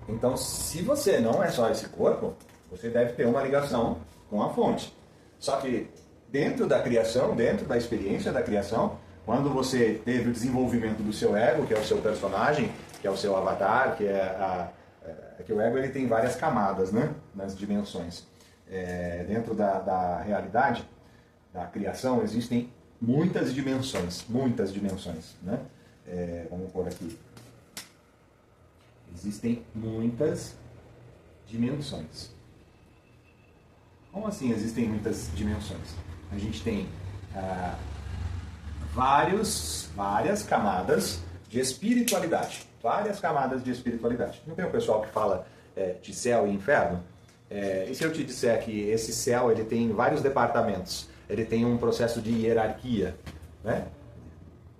Então, se você não é só esse corpo, você deve ter uma ligação com a fonte. Só que dentro da criação, dentro da experiência da criação, quando você teve o desenvolvimento do seu ego, que é o seu personagem, que é o seu avatar, que o ego ele tem várias camadas, né, nas dimensões. Dentro da realidade, da criação, existem muitas dimensões, né? Vamos pôr aqui. Existem muitas dimensões. Como assim existem muitas dimensões? A gente tem várias camadas de espiritualidade. Várias camadas de espiritualidade. Não tem o pessoal que fala de céu e inferno? E se eu te disser que esse céu ele tem vários departamentos? Ele tem um processo de hierarquia, né?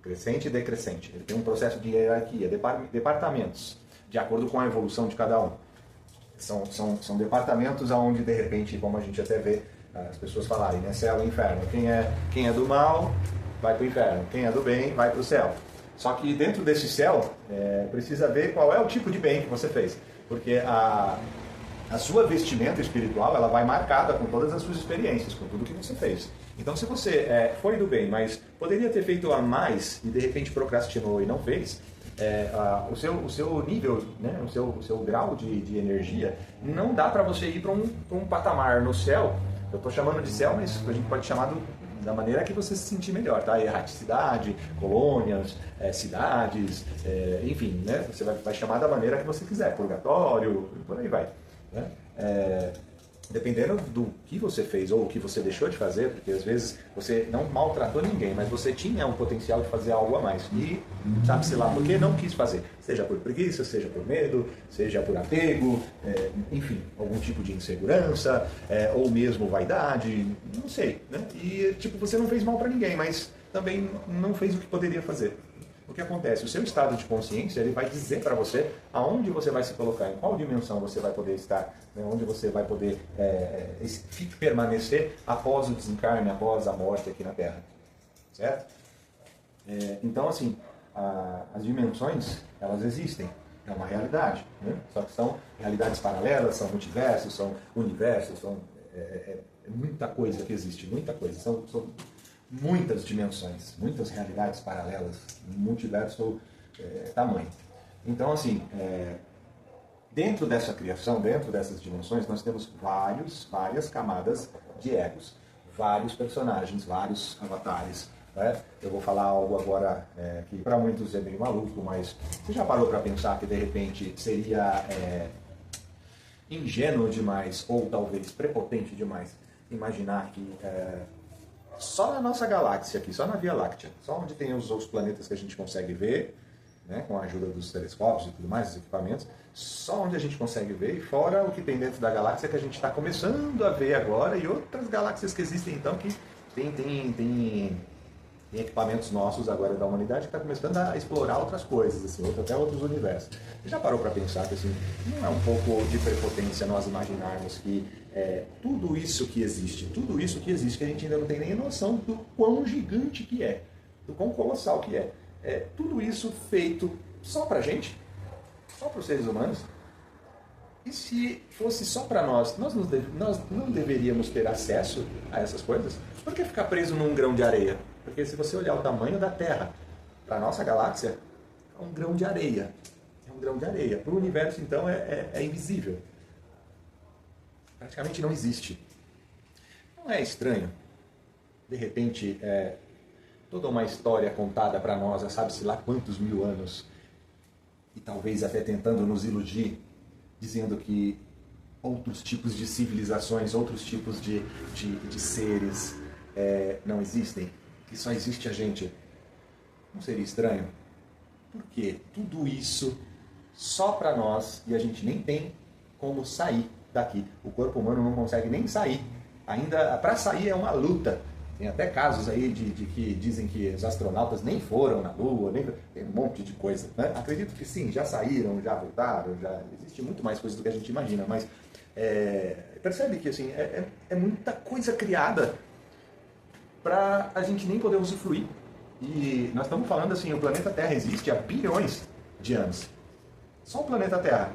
Crescente e decrescente. Ele tem um processo de hierarquia, departamentos, de acordo com a evolução de cada um. São departamentos onde, de repente, como a gente até vê as pessoas falarem, né? Céu e inferno. Quem é do mal vai para o inferno, quem é do bem vai para o céu. Só que dentro desse céu, precisa ver qual é o tipo de bem que você fez. Porque a sua vestimenta espiritual, ela vai marcada com todas as suas experiências, com tudo que você fez. Então, se você foi do bem, mas poderia ter feito a mais e de repente procrastinou e não fez, o seu nível, né, o seu grau de energia, não dá para você ir para um patamar no céu. Eu estou chamando de céu, mas a gente pode chamar da maneira que você se sentir melhor, tá? Erraticidade, colônias, cidades, enfim, né? Você vai chamar da maneira que você quiser, purgatório, por aí vai, né? Dependendo do que você fez ou o que você deixou de fazer, porque às vezes você não maltratou ninguém, mas você tinha um potencial de fazer algo a mais e sabe-se lá por que não quis fazer, seja por preguiça, seja por medo, seja por apego, enfim, algum tipo de insegurança, ou mesmo vaidade, não sei, né? E tipo, você não fez mal para ninguém, mas também não fez o que poderia fazer. O que acontece? O seu estado de consciência ele vai dizer para você aonde você vai se colocar, em qual dimensão você vai poder estar, né? Onde você vai poder permanecer após o desencarne, após a morte aqui na Terra. Certo? Então, assim, as dimensões, elas existem. É uma realidade. Né? Só que são realidades paralelas, são multiversos, são universos, são muita coisa que existe, muita coisa. São muitas dimensões, muitas realidades paralelas, multiverso tamanho. Então, assim, dentro dessa criação, dentro dessas dimensões, nós temos várias camadas de egos, vários personagens, vários avatares. Né? Eu vou falar algo agora que para muitos é meio maluco, mas você já parou para pensar que de repente seria ingênuo demais, ou talvez prepotente demais, imaginar que só na nossa galáxia aqui, só na Via Láctea, só onde tem os outros planetas que a gente consegue ver, né, com a ajuda dos telescópios e tudo mais, os equipamentos, só onde a gente consegue ver, e fora o que tem dentro da galáxia que a gente está começando a ver agora, e outras galáxias que existem então que tem equipamentos nossos agora da humanidade que está começando a explorar outras coisas, assim, até outros universos. Você já parou para pensar que assim, não é um pouco de prepotência nós imaginarmos que tudo isso que existe, que a gente ainda não tem nem noção do quão gigante que é, do quão colossal que é. Tudo isso feito só para a gente, só para os seres humanos. E se fosse só para nós não deveríamos ter acesso a essas coisas? Por que ficar preso num grão de areia? Porque se você olhar o tamanho da Terra para a nossa galáxia, é um grão de areia. É um grão de areia. Para o universo, então, é invisível. Praticamente não existe. Não é estranho? De repente, toda uma história contada para nós há sabe-se lá quantos mil anos, e talvez até tentando nos iludir, dizendo que outros tipos de civilizações, outros tipos de seres não existem, que só existe a gente. Não seria estranho? Por que tudo isso só para nós e a gente nem tem como sair daqui? O corpo humano não consegue nem sair. Ainda para sair é uma luta. Tem até casos aí de que dizem que os astronautas nem foram na Lua, tem um monte de coisa. Né? Acredito que sim, já saíram, já voltaram, já existe muito mais coisa do que a gente imagina, mas percebe que assim, é muita coisa criada para a gente nem poder usufruir. E nós estamos falando assim, o planeta Terra existe há bilhões de anos. Só o planeta Terra.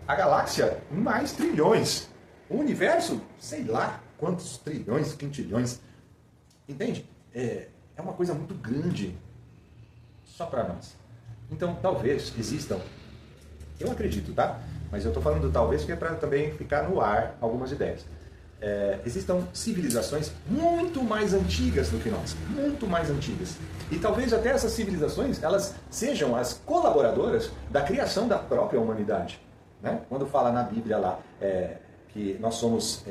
A galáxia, mais trilhões. O universo, sei lá quantos trilhões, quintilhões. Entende? É uma coisa muito grande só para nós. Então, talvez existam, eu acredito, tá? Mas eu estou falando talvez que é para também ficar no ar algumas ideias. Existam civilizações muito mais antigas do que nós, muito mais antigas. E talvez até essas civilizações, elas sejam as colaboradoras da criação da própria humanidade. Né? Quando fala na Bíblia lá que nós somos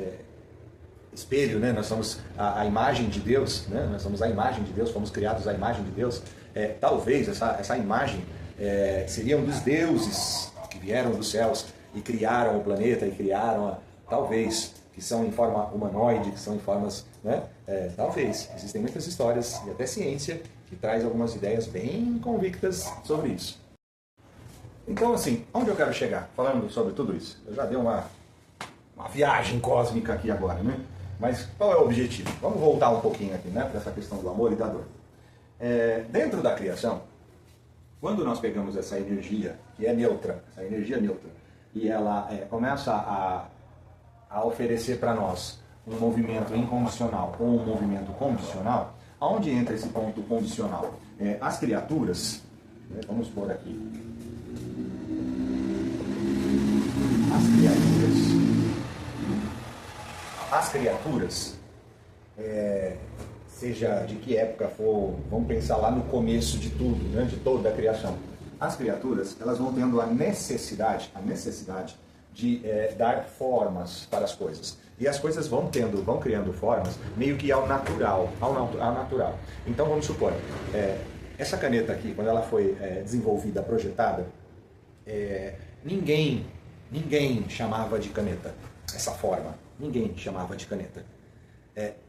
espelho, né? Nós somos a imagem de Deus, né? Nós somos a imagem de Deus, fomos criados à imagem de Deus. Talvez essa imagem seriam dos deuses que vieram dos céus e criaram o planeta e criaram, talvez, que são em forma humanoide, que são em formas, né? Talvez. Existem muitas histórias e até ciência que traz algumas ideias bem convictas sobre isso. Então, assim, onde eu quero chegar falando sobre tudo isso? Eu já dei uma viagem cósmica aqui agora, né? Mas qual é o objetivo? Vamos voltar um pouquinho aqui, né, para essa questão do amor e da dor. Dentro da criação, quando nós pegamos essa energia, que é neutra, essa energia neutra, e ela começa a oferecer para nós um movimento incondicional ou um movimento condicional, aonde entra esse ponto condicional? As criaturas, né, vamos pôr aqui, as criaturas, seja de que época for, vamos pensar lá no começo de tudo, né, de toda a criação. As criaturas, elas vão tendo a necessidade de dar formas para as coisas. E as coisas vão criando formas meio que ao natural. Então vamos supor, essa caneta aqui, quando ela foi desenvolvida, projetada, ninguém chamava de caneta essa forma. Ninguém chamava de caneta.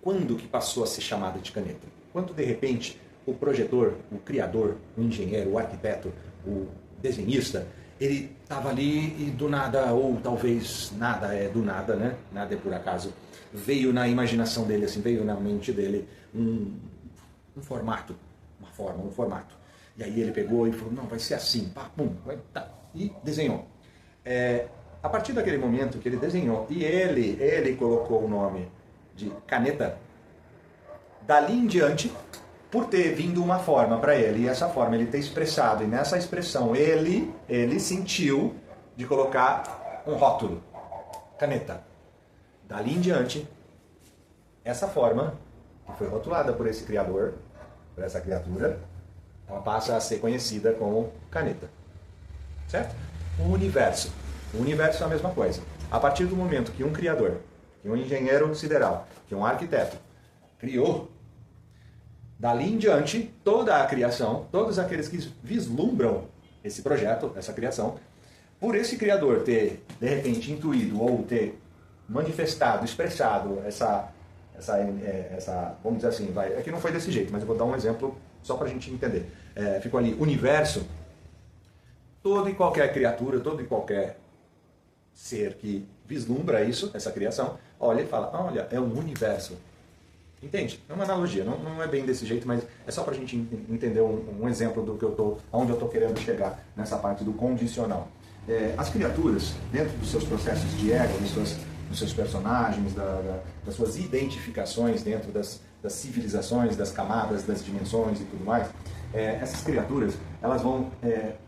Quando que passou a ser chamada de caneta? Quando de repente o projetor, o criador, o engenheiro, o arquiteto, o desenhista, ele estava ali e do nada, ou talvez nada é do nada, né? Nada é por acaso. Veio na imaginação dele, assim, veio na mente dele um formato, uma forma, um formato. E aí ele pegou e falou, não, vai ser assim, pá, pum, tá, e desenhou. A partir daquele momento que ele desenhou e ele colocou o nome de caneta, dali em diante, por ter vindo uma forma para ele, e essa forma ele ter expressado, e nessa expressão ele sentiu de colocar um rótulo, caneta. Dali em diante, essa forma, que foi rotulada por esse criador, por essa criatura, ela passa a ser conhecida como caneta. Certo? O universo é a mesma coisa. A partir do momento que um criador, que um engenheiro sideral, que um arquiteto criou, dali em diante, toda a criação, todos aqueles que vislumbram esse projeto, essa criação, por esse criador ter, de repente, intuído ou ter manifestado, expressado essa vamos dizer assim, é que não foi desse jeito, mas eu vou dar um exemplo só para a gente entender. Ficou ali, universo, todo e qualquer criatura, todo e qualquer ser que vislumbra isso, essa criação, olha e fala, olha, é um universo. Entende? É uma analogia, não é bem desse jeito, mas é só para a gente entender um exemplo do que onde eu estou querendo chegar nessa parte do condicional. As criaturas, dentro dos seus processos de ego, dos seus personagens, das suas identificações dentro das civilizações, das camadas, das dimensões e tudo mais, essas criaturas, elas vão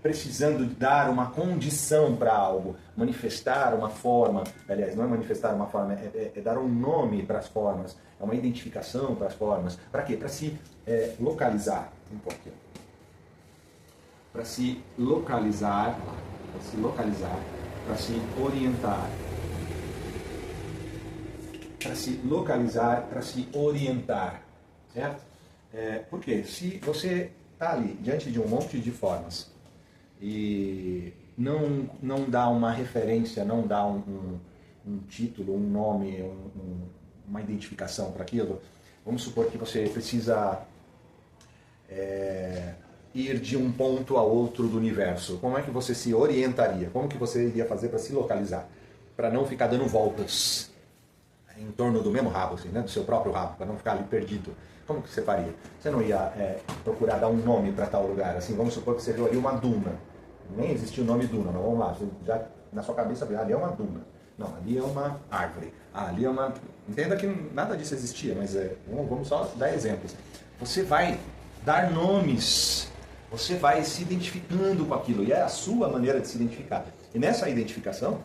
precisando dar uma condição para algo, manifestar uma forma, aliás, não é manifestar uma forma, é dar um nome para as formas, é uma identificação para as formas. Para quê? Para se localizar. Um pouquinho. Para se localizar, para se orientar. Para se localizar, para se orientar. Certo? Porque se você está ali diante de um monte de formas e não dá uma referência, não dá um título, um nome, uma identificação para aquilo, vamos supor que você precisa ir de um ponto a outro do universo. Como é que você se orientaria? Como que você iria fazer para se localizar? Para não ficar dando voltas em torno do mesmo rabo, assim, né? Do seu próprio rabo, para não ficar ali perdido. Como que você faria? Você não ia procurar dar um nome para tal lugar? Assim, vamos supor que você viu ali uma duna. Nem existia o nome duna, mas vamos lá. Você já na sua cabeça, ali é uma duna. Não, ali é uma árvore. Ali é uma... Entenda que nada disso existia, mas vamos só dar exemplos. Você vai dar nomes, você vai se identificando com aquilo, e é a sua maneira de se identificar. E nessa identificação,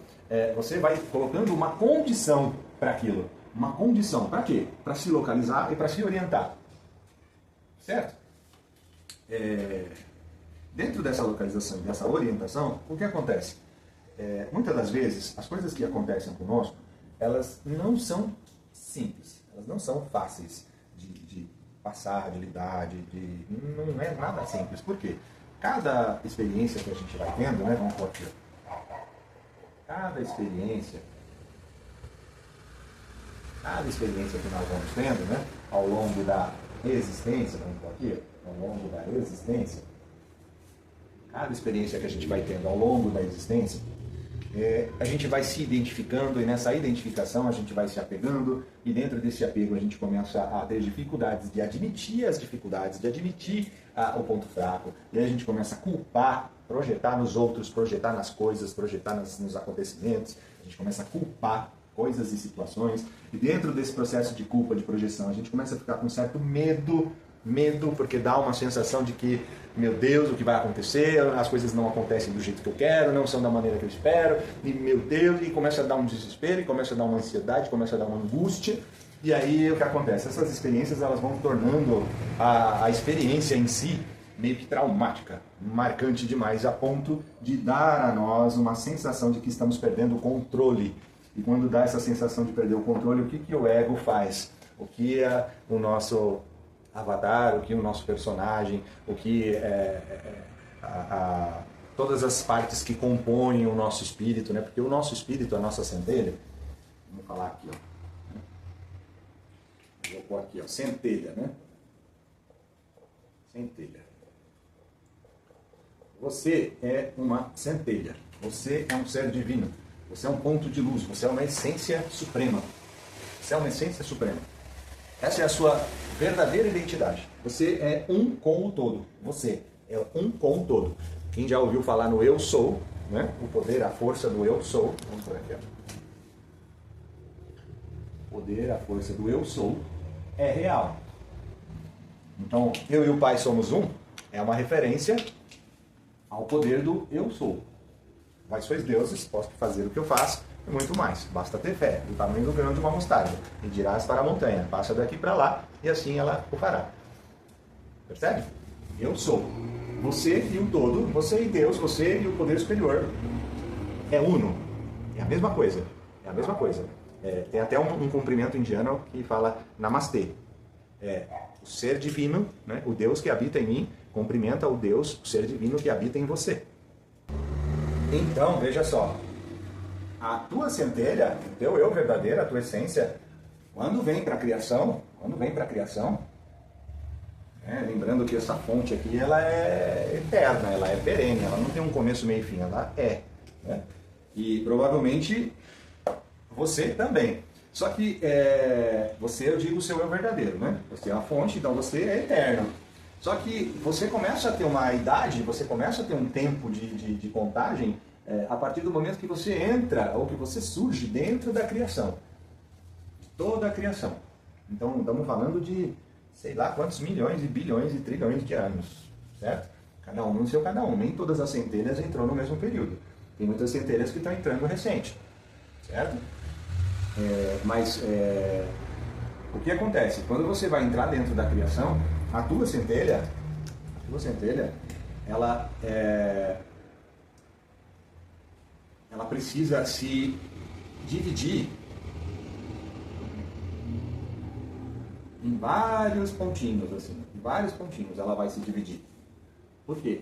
você vai colocando uma condição para aquilo. Uma condição, para quê? Para se localizar e para se orientar. Certo? Dentro dessa localização e dessa orientação, o que acontece? Muitas das vezes, as coisas que acontecem conosco, elas não são simples, elas não são fáceis de passar, de lidar, não é nada simples. Por quê? Cada experiência que a gente vai tendo, né, vamos por aqui, cada experiência que nós vamos tendo, né, ao longo da existência, vamos por aqui, ao longo da existência, cada experiência que a gente vai tendo ao longo da existência, a gente vai se identificando, e nessa identificação a gente vai se apegando, e dentro desse apego a gente começa a ter dificuldades de admitir as dificuldades, de admitir o ponto fraco, e aí a gente começa a culpar, projetar nos outros, projetar nas coisas, projetar nos acontecimentos, a gente começa a culpar coisas e situações, e dentro desse processo de culpa, de projeção, a gente começa a ficar com um certo medo, porque dá uma sensação de que, meu Deus, o que vai acontecer, as coisas não acontecem do jeito que eu quero, não são da maneira que eu espero, e meu Deus, e começa a dar um desespero, e começa a dar uma ansiedade, começa a dar uma angústia, e aí o que acontece? Essas experiências, elas vão tornando a experiência em si meio que traumática, marcante demais, a ponto de dar a nós uma sensação de que estamos perdendo o controle. E quando dá essa sensação de perder o controle, o que o ego faz? O que o nosso avatar, o que o nosso personagem, o que todas as partes que compõem o nosso espírito, né? Porque o nosso espírito, a nossa centelha, vamos falar aqui, ó. Vou pôr aqui, ó, centelha, né? Centelha. Você é uma centelha, você é um ser divino, você é um ponto de luz, você é uma essência suprema. Você é uma essência suprema. Essa é a sua verdadeira identidade. Você é um com o todo. Você é um com o todo. Quem já ouviu falar no eu sou, né? O poder, a força do eu sou. Vamos por aqui, ó. O poder, a força do eu sou é real. Então, eu e o Pai somos um, é uma referência ao poder do eu sou. Vós sois deuses, posso fazer o que eu faço e muito mais. Basta ter fé, do tamanho do grão de uma mostarda. E dirás para a montanha, passa daqui para lá, e assim ela o fará. Percebe? Eu sou. Você e o todo, você e Deus, você e o poder superior. É uno. É a mesma coisa. É a mesma coisa. Tem até um cumprimento indiano que fala Namastê. O ser divino, né, o Deus que habita em mim, cumprimenta o Deus, o ser divino que habita em você. Então, veja só. A tua centelha, o teu eu verdadeiro, a tua essência, quando vem para a criação, lembrando que essa fonte aqui, ela é eterna, ela é perene, ela não tem um começo, meio e fim, ela é. Né? E provavelmente você também. Só que você, eu digo o seu eu verdadeiro, né? Você é a fonte, então você é eterno. Só que você começa a ter uma idade, você começa a ter um tempo de contagem a partir do momento que você entra, ou que você surge dentro da criação. De toda a criação. Então, estamos falando de, sei lá, quantos milhões e bilhões e trilhões de anos, certo? Cada um no seu cada um. Nem todas as centelhas entrou no mesmo período. Tem muitas centelhas que estão entrando recente, certo? Mas o que acontece? Quando você vai entrar dentro da criação, a tua centelha, ela precisa se dividir em vários pontinhos, assim, em vários pontinhos ela vai se dividir. Por quê?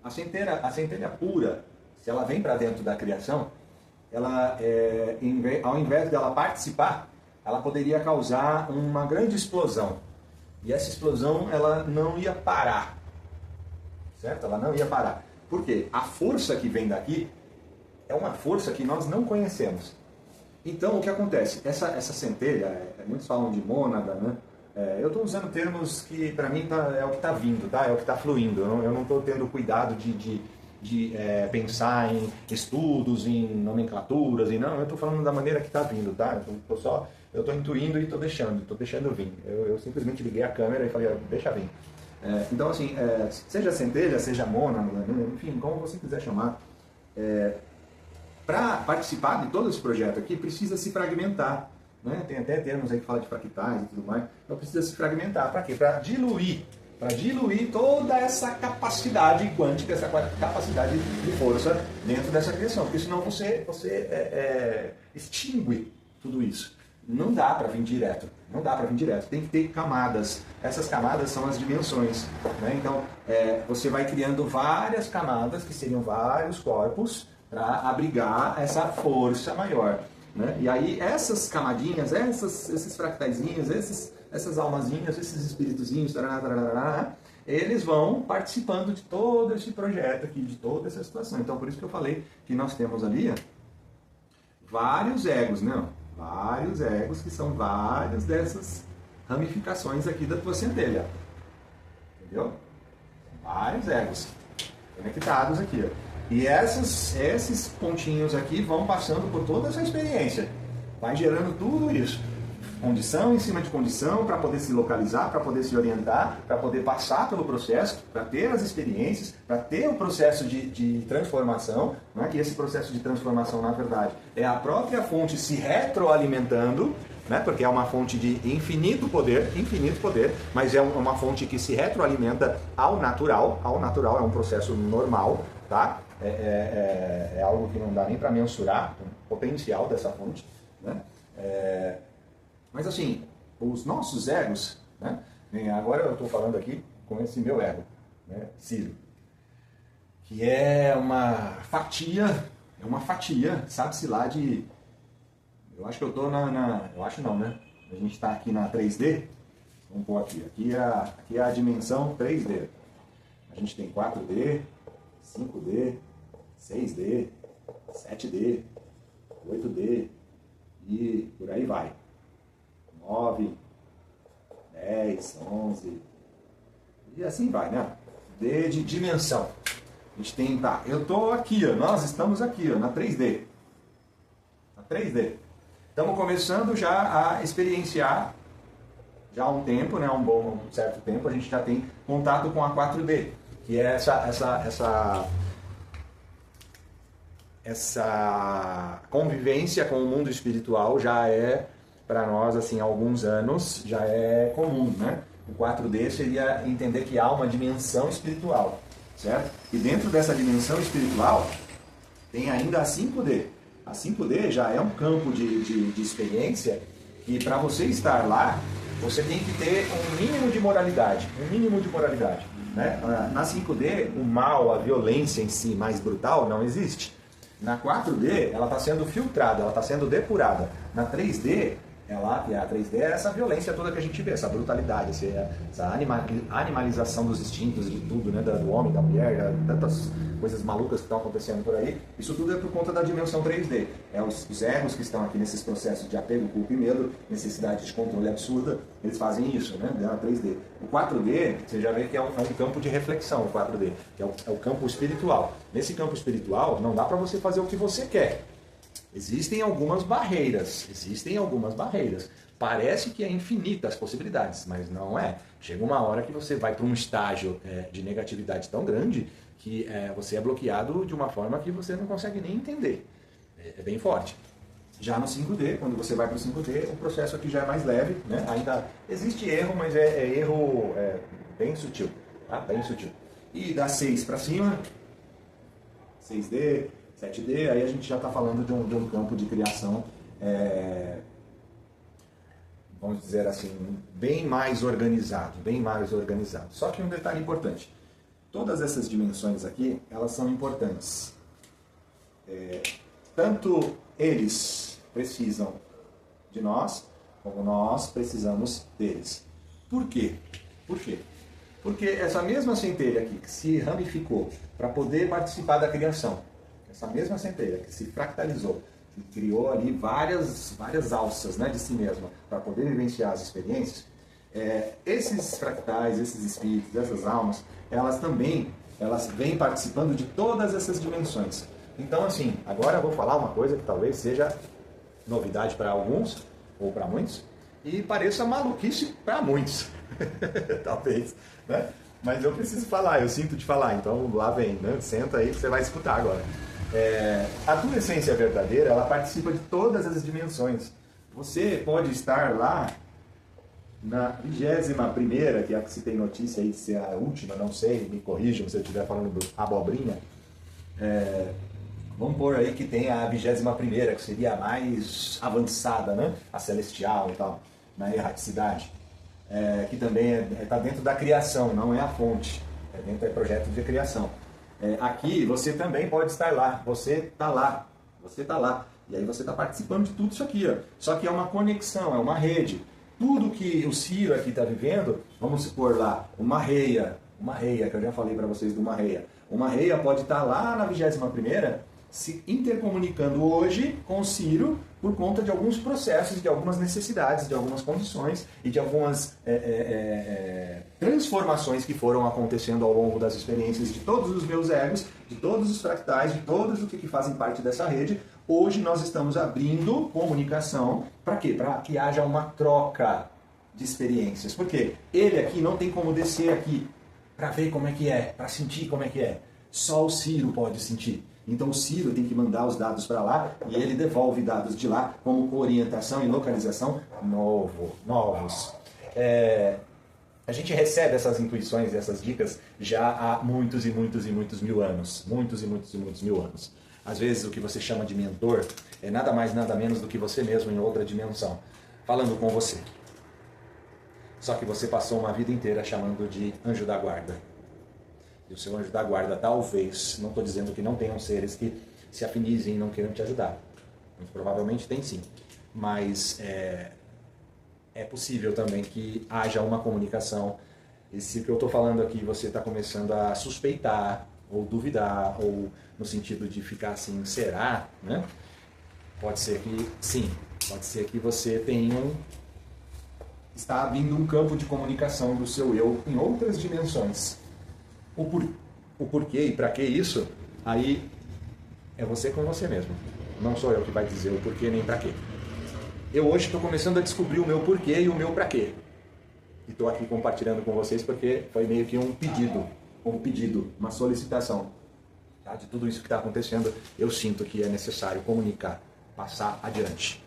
A centelha pura, se ela vem para dentro da criação, ela, ao invés dela participar, ela poderia causar uma grande explosão. E essa explosão, ela não ia parar. Certo? Ela não ia parar. Por quê? A força que vem daqui é uma força que nós não conhecemos. Então, o que acontece? Essa centelha, muitos falam de mônada, né? Eu estou usando termos que, para mim, é o que está vindo, tá? É o que está fluindo. Eu não estou tendo cuidado de pensar em estudos, em nomenclaturas, e não, eu estou falando da maneira que está vindo, tá? Eu estou intuindo e estou deixando vir. Eu simplesmente liguei a câmera e falei, deixa vir. Então, assim, seja centelha, seja mônada, enfim, como você quiser chamar, para participar de todo esse projeto aqui, precisa se fragmentar. Né? Tem até termos aí que falam de fractais e tudo mais. Então precisa se fragmentar. Para quê? Para diluir toda essa capacidade quântica, essa capacidade de força dentro dessa criação. Porque senão você extingue tudo isso. Não dá para vir direto. Não dá para vir direto. Tem que ter camadas. Essas camadas são as dimensões. Né? Então, você vai criando várias camadas, que seriam vários corpos, para abrigar essa força maior. Né? E aí essas camadinhas, esses fractaizinhos, essas almazinhas, esses espíritozinhos, eles vão participando de todo esse projeto aqui, de toda essa situação. Então por isso que eu falei que nós temos ali vários egos, né? Vários egos que são várias dessas ramificações aqui da tua centelha. Entendeu? Vários egos conectados aqui, ó. E esses pontinhos aqui vão passando por toda essa experiência. Vai gerando tudo isso. Condição em cima de condição para poder se localizar, para poder se orientar, para poder passar pelo processo, para ter as experiências, para ter o processo de transformação. Não é que esse processo de transformação, na verdade, é a própria fonte se retroalimentando, né? Porque é uma fonte de infinito poder, mas é uma fonte que se retroalimenta ao natural. Ao natural é um processo normal, tá? É algo que não dá nem para mensurar o potencial dessa fonte, né? Mas assim, os nossos egos, né? Agora eu estou falando aqui com esse meu ego, né? Ciro, que é uma fatia, sabe-se lá de... Eu acho que eu estou eu acho não, né? A gente está aqui na 3D, vamos pôr aqui, aqui é a dimensão 3D. A gente tem 4D, 5D, 6D, 7D, 8D e por aí vai. 9, 10, 11 e assim vai, né? D de dimensão. A gente tem, eu estou aqui, ó, nós estamos aqui, ó, na 3D. Na 3D. Estamos começando já a experienciar, já há um tempo, né? Um certo tempo, a gente já tem contato com a 4D. Que é essa convivência com o mundo espiritual já é, para nós, assim, há alguns anos, já é comum, né? O 4D seria entender que há uma dimensão espiritual, certo? E dentro dessa dimensão espiritual tem ainda a 5D. A 5D já é um campo de experiência e para você estar lá, você tem que ter um mínimo de moralidade, né? Na 5D, o mal, a violência em si mais brutal não existe. Na 4D, ela está sendo filtrada, ela está sendo depurada. Na 3D, a 3D é essa violência toda que a gente vê, essa brutalidade, essa animalização dos instintos, de tudo, né? Do homem, da mulher, tantas coisas malucas que estão acontecendo por aí. Isso tudo é por conta da dimensão 3D. Os egos que estão aqui nesses processos de apego, culpa e medo, necessidade de controle absurda, eles fazem isso, né? Na 3D. O 4D, você já vê que é um campo de reflexão, o 4D, que é o campo espiritual. Nesse campo espiritual, não dá para você fazer o que você quer. Existem algumas barreiras. Parece que é infinita as possibilidades, mas não é. Chega uma hora que você vai para um estágio de negatividade tão grande que você é bloqueado de uma forma que você não consegue nem entender. É bem forte. Já no 5D, quando você vai para o 5D, o processo aqui já é mais leve, né? Ainda existe erro, mas é erro bem sutil, tá? Bem sutil. E da 6 para cima, 6D, 7D, aí a gente já está falando de um campo de criação, vamos dizer assim, bem mais organizado. Só que um detalhe importante, todas essas dimensões aqui, elas são importantes. Tanto eles precisam de nós, como nós precisamos deles. Por quê? Porque essa mesma centelha aqui, que se ramificou para poder participar da criação, essa mesma centelha que se fractalizou, que criou ali várias alças, né, de si mesma, para poder vivenciar as experiências, esses fractais, esses espíritos, essas almas, elas também elas vêm participando de todas essas dimensões. Então, assim, agora eu vou falar uma coisa que talvez seja novidade para alguns, ou para muitos, e pareça maluquice para muitos, talvez, né? Mas eu preciso falar, eu sinto de falar, então lá vem, né? Senta aí que você vai escutar agora. A tua essência verdadeira, ela participa de todas as dimensões. Você pode estar lá na 21ª, que é a que se tem notícia aí de ser a última, não sei, me corrijam se eu estiver falando abobrinha. Vamos pôr aí que tem a 21ª, que seria a mais avançada, né? A celestial e tal, na erraticidade. Que também está dentro da criação, não é a fonte, dentro do projeto de criação. Aqui você também pode estar lá, você está lá, e aí você está participando de tudo isso aqui, ó. Só que é uma conexão, é uma rede. Tudo que o Ciro aqui está vivendo, vamos supor lá, uma reia, que eu já falei para vocês de uma reia pode estar lá na 21ª, se intercomunicando hoje com o Ciro por conta de alguns processos, de algumas necessidades, de algumas condições e de algumas transformações que foram acontecendo ao longo das experiências de todos os meus egos, de todos os fractais, de todos os que fazem parte dessa rede. Hoje nós estamos abrindo comunicação para quê? Para que haja uma troca de experiências. Porque ele aqui não tem como descer aqui para ver como é que é, para sentir como é que é. Só o Ciro pode sentir. Então o Ciro tem que mandar os dados para lá e ele devolve dados de lá como orientação e localização novos. A gente recebe essas intuições e essas dicas já há muitos e muitos e muitos mil anos. Muitos e muitos e muitos mil anos. Às vezes o que você chama de mentor é nada mais, nada menos do que você mesmo em outra dimensão, falando com você. Só que você passou uma vida inteira chamando de anjo da guarda. E o seu anjo da guarda, talvez, não estou dizendo que não tenham seres que se afinizem e não queiram te ajudar. Muito provavelmente tem sim. Mas é possível também que haja uma comunicação. E se o que eu estou falando aqui você está começando a suspeitar, ou duvidar, ou no sentido de ficar assim, será? Né? Pode ser que sim. Pode ser que você está abrindo um campo de comunicação do seu eu em outras dimensões. O porquê e para que isso, aí é você com você mesmo. Não sou eu que vai dizer o porquê nem para quê. Eu hoje estou começando a descobrir o meu porquê e o meu para quê. E estou aqui compartilhando com vocês porque foi meio que um pedido, uma solicitação. Tá? De tudo isso que está acontecendo, eu sinto que é necessário comunicar, passar adiante.